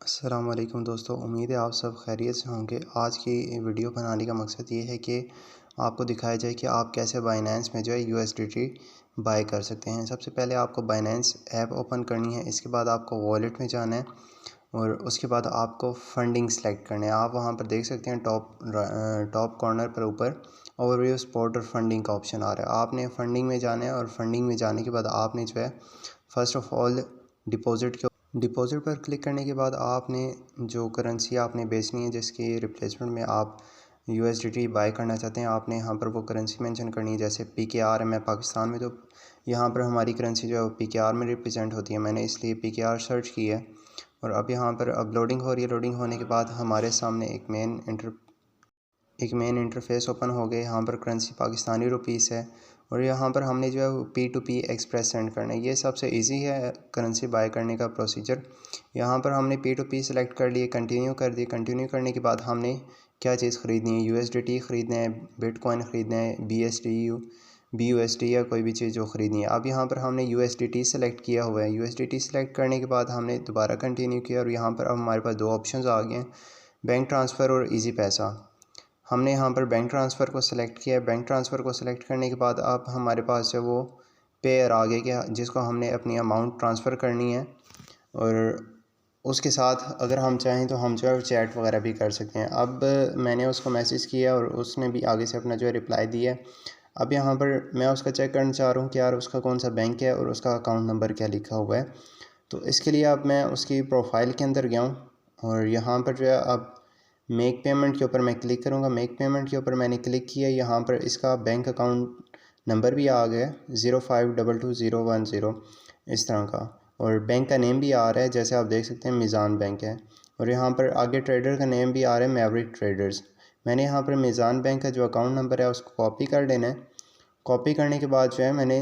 अस्सलाम वालेकुम दोस्तों, उम्मीद है आप सब खैरियत से होंगे। आज की वीडियो बनाने का मकसद ये है कि आपको दिखाया जाए कि आप कैसे बाइनेंस में जो है यूएसडीटी बाय कर सकते हैं। सबसे पहले आपको बाइनेंस ऐप ओपन करनी है, इसके बाद आपको वॉलेट में जाना है और उसके बाद आपको फंडिंग सेलेक्ट करना है। आप वहाँ पर देख सकते हैं टॉप कॉर्नर पर ऊपर ओवरव्यू सपोर्ट और फंडिंग का ऑप्शन आ रहा है। आपने फंडिंग में जाना है और फंडिंग में जाने के बाद आपने जो है फ़र्स्ट ऑफ़ ऑल डिपॉज़िट पर क्लिक करने के बाद आपने जो करेंसी आपने बेचनी है, जिसकी रिप्लेसमेंट में आप यूएसडीटी बाय करना चाहते हैं, आपने यहाँ पर वो करेंसी मेंशन करनी है। जैसे पीकेआर है, मैं पाकिस्तान में, तो यहाँ पर हमारी करेंसी जो है वो पीकेआर में रिप्रेजेंट होती है। मैंने इसलिए पीकेआर सर्च की है और अब यहाँ पर अपलोडिंग हो रही है। लोडिंग होने के बाद हमारे सामने एक मेन इंटरफेस ओपन हो गए। यहाँ पर करेंसी पाकिस्तानी रुपीस है और यहाँ पर हमने जो है P2P एक्सप्रेस सेंड करना है। ये सबसे इजी है करेंसी बाय करने का प्रोसीजर। यहाँ पर हमने P2P सेलेक्ट कर लिए, कंटिन्यू कर दिए। कंटिन्यू करने के बाद हमने क्या चीज़ ख़रीदनी है, USDT ख़रीदना है, बिटकॉइन ख़रीदना है, BUSD या कोई भी चीज़ जो ख़रीदनी है। अब यहाँ पर हमने USDT सेलेक्ट किया हुआ है। USDT सेलेक्ट करने के बाद हमने दोबारा कंटिन्यू किया और यहाँ पर अब हमारे पास दो ऑप्शन आ गए हैं, बैंक ट्रांसफ़र और ईजी पैसा। हमने यहाँ पर बैंक ट्रांसफ़र को सिलेक्ट किया है। बैंक ट्रांसफ़र को सिलेक्ट करने के बाद अब हमारे पास है वो पेयर आ गया कि जिसको हमने अपनी अमाउंट ट्रांसफ़र करनी है और उसके साथ अगर हम चाहें तो हम जो है चैट वगैरह भी कर सकते हैं। अब मैंने उसको मैसेज किया और उसने भी आगे से अपना जो है रिप्लाई दिया है। अब यहाँ पर मैं उसका चेक करना चाह रहा हूँ कि यार उसका कौन सा बैंक है और उसका अकाउंट नंबर क्या लिखा हुआ है। तो इसके लिए अब मैं उसकी प्रोफाइल के अंदर गया हूँ और यहाँ पर जो है अब मेक पेमेंट के ऊपर मैं क्लिक करूँगा। मेक पेमेंट के ऊपर मैंने क्लिक किया। यहाँ पर इसका बैंक अकाउंट नंबर भी आ गया 05222010 इस तरह का, और बैंक का नेम भी आ रहा है, जैसे आप देख सकते हैं मीज़ान बैंक है। और यहाँ पर आगे ट्रेडर का नेम भी आ रहा है, मैवरिक ट्रेडर्स। मैंने यहाँ पर मीज़ान बैंक का जो अकाउंट नंबर है उसको कॉपी कर लेना है। कॉपी करने के बाद जो है मैंने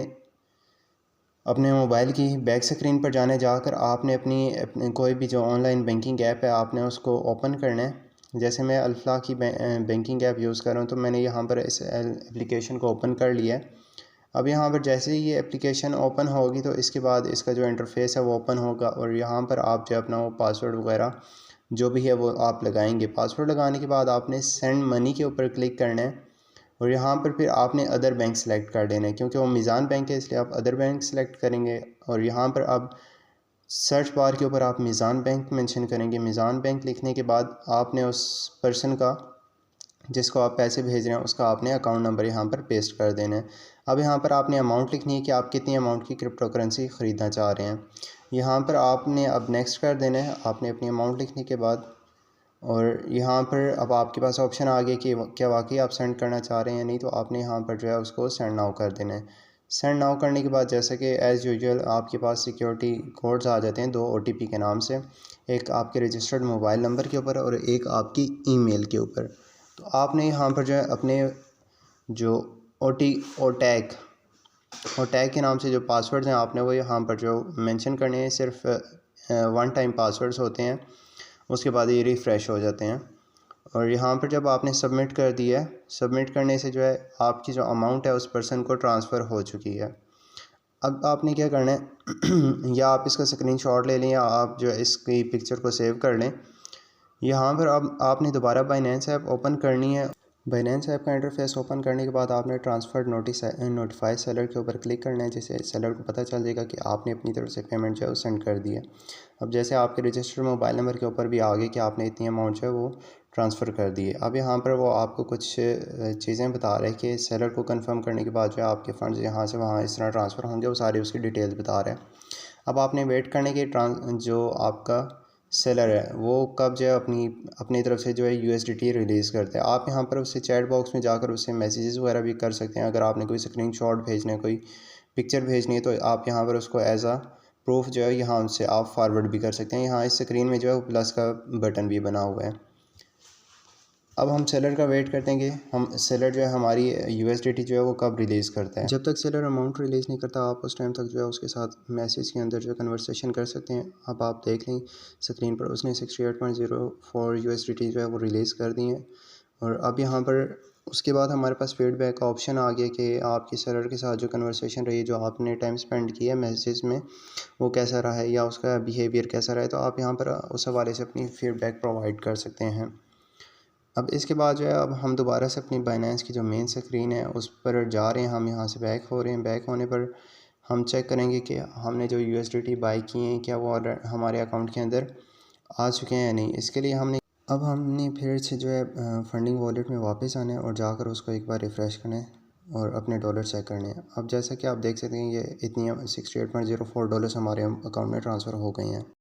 अपने मोबाइल की बैक स्क्रीन पर जाकर आपने अपनी कोई भी जो ऑनलाइन बैंकिंग ऐप है आपने उसको ओपन करना है। जैसे मैं अल्फला की बैंकिंग ऐप यूज़ कर रहा हूँ, तो मैंने यहाँ पर इस एप्लीकेशन को ओपन कर लिया है। अब यहाँ पर जैसे ही ये एप्लीकेशन ओपन होगी तो इसके बाद इसका जो इंटरफेस है वो ओपन होगा और यहाँ पर आप जो अपना वो पासवर्ड वगैरह जो भी है वो आप लगाएंगे। पासवर्ड लगाने के बाद आपने सेंड मनी के ऊपर क्लिक करना है और यहाँ पर फिर आपने अदर बैंक सेलेक्ट कर देना है, क्योंकि वो मीज़ान बैंक है इसलिए आप अदर बैंक सेलेक्ट करेंगे। और यहाँ पर अब सर्च बार के ऊपर आप मीज़ान बैंक मेंशन करेंगे। मीज़ान बैंक लिखने के बाद आपने उस पर्सन का जिसको आप पैसे भेज रहे हैं उसका आपने अकाउंट नंबर यहाँ पर पेस्ट कर देना है। अब यहाँ पर आपने अमाउंट लिखनी है कि आप कितनी अमाउंट की क्रिप्टो करेंसी ख़रीदना चाह रहे हैं। यहाँ पर आपने अब नेक्स्ट कर देना है आपने अपनी अमाउंट लिखने के बाद। और यहाँ पर अब आपके पास ऑप्शन आ गया कि क्या वाकई आप सेंड करना चाह रहे हैं या नहीं, तो आपने यहाँ पर जो है उसको सेंड नाउ कर देना है। सेंड नाउ करने के बाद जैसे कि एज़ यूजुअल आपके पास सिक्योरिटी कोड्स आ जाते हैं, 2 OTP के नाम से, एक आपके रजिस्टर्ड मोबाइल नंबर के ऊपर और एक आपकी ईमेल के ऊपर। तो आपने यहाँ पर जो है अपने जो ओटैग के नाम से जो पासवर्ड्स हैं आपने वो यहाँ पर जो मेंशन करने हैं। सिर्फ वन टाइम पासवर्ड्स होते हैं, उसके बाद ये रिफ़्रेश हो जाते हैं। और यहाँ पर जब आपने सबमिट कर दिया है, सबमिट करने से जो है आपकी जो अमाउंट है उस पर्सन को ट्रांसफ़र हो चुकी है। अब आपने क्या करना है या आप इसका स्क्रीनशॉट ले लें या आप जो है इसकी पिक्चर को सेव कर लें। यहाँ पर अब आपने दोबारा बाइनेंस ऐप ओपन करनी है। बाइनेंस ऐप का इंटरफेस ओपन करने के बाद आपने ट्रांसफ़र नोटिफाई सेलर के ऊपर क्लिक करना है, जिससे सेलर को पता चल जाएगा कि आपने अपनी तरफ से पेमेंट जो है वो सेंड कर दी है। अब जैसे आपके रजिस्टर्ड मोबाइल नंबर के ऊपर भी आ गया कि आपने इतनी अमाउंट जो है वो ट्रांसफ़र कर दी है। अब यहाँ पर वो आपको कुछ चीज़ें बता रहे हैं कि सेलर को कंफर्म करने के बाद जो है आपके फ़ंड्स यहाँ से वहाँ इस तरह ट्रांसफ़र होंगे, वो सारी उसकी डिटेल्स बता रहे हैं। अब आपने वेट करने के जो आपका सेलर है वो कब जो है अपनी तरफ से जो है USDT रिलीज़ करते हैं। आप यहाँ पर उससे चैट बॉक्स में जाकर उससे मैसेजेस वगैरह भी कर सकते हैं। अगर आपने कोई स्क्रीनशॉट भेजना है, कोई पिक्चर भेजनी है, तो आप यहाँ पर उसको एज आ प्रूफ जो है यहाँ से आप फॉरवर्ड भी कर सकते हैं। यहाँ इस स्क्रीन में जो है वो प्लस का बटन भी बना हुआ है। अब हम सेलर का वेट करते हैं कि हम सेलर जो है हमारी USDT जो है वो कब रिलीज़ करता है। जब तक सेलर अमाउंट रिलीज़ नहीं करता आप उस टाइम तक जो है उसके साथ मैसेज के अंदर जो है कन्वर्सेशन कर सकते हैं। अब आप देख लें स्क्रीन पर उसने 68.04 USDT जो है वो रिलीज़ कर दी है। और अब यहाँ पर उसके बाद हमारे पास फीडबैक का ऑप्शन आ गया कि आपके सेलर के साथ जो कन्वर्सेशन रही, जो आपने टाइम स्पेंड किया मैसेज में, वो कैसा रहा है या उसका बिहेवियर कैसा रहा है। तो आप यहाँ पर उस हवाले से अपनी फ़ीडबैक प्रोवाइड कर सकते हैं। अब इसके बाद जो है, अब हम दोबारा से अपनी बाइनेंस की जो मेन स्क्रीन है उस पर जा रहे हैं। हम यहाँ से बैक हो रहे हैं। बैक होने पर हम चेक करेंगे कि हमने जो USDT बाई किए हैं क्या वो हमारे अकाउंट के अंदर आ चुके हैं या नहीं। इसके लिए हमने फिर से जो है फंडिंग वॉलेट में वापस आना है और जाकर उसको एक बार रिफ़्रेश करना है और अपने डॉलर चेक करने हैं। अब जैसा कि आप देख सकते हैं, ये इतनी $68.04 हमारे अकाउंट में ट्रांसफ़र हो गए हैं।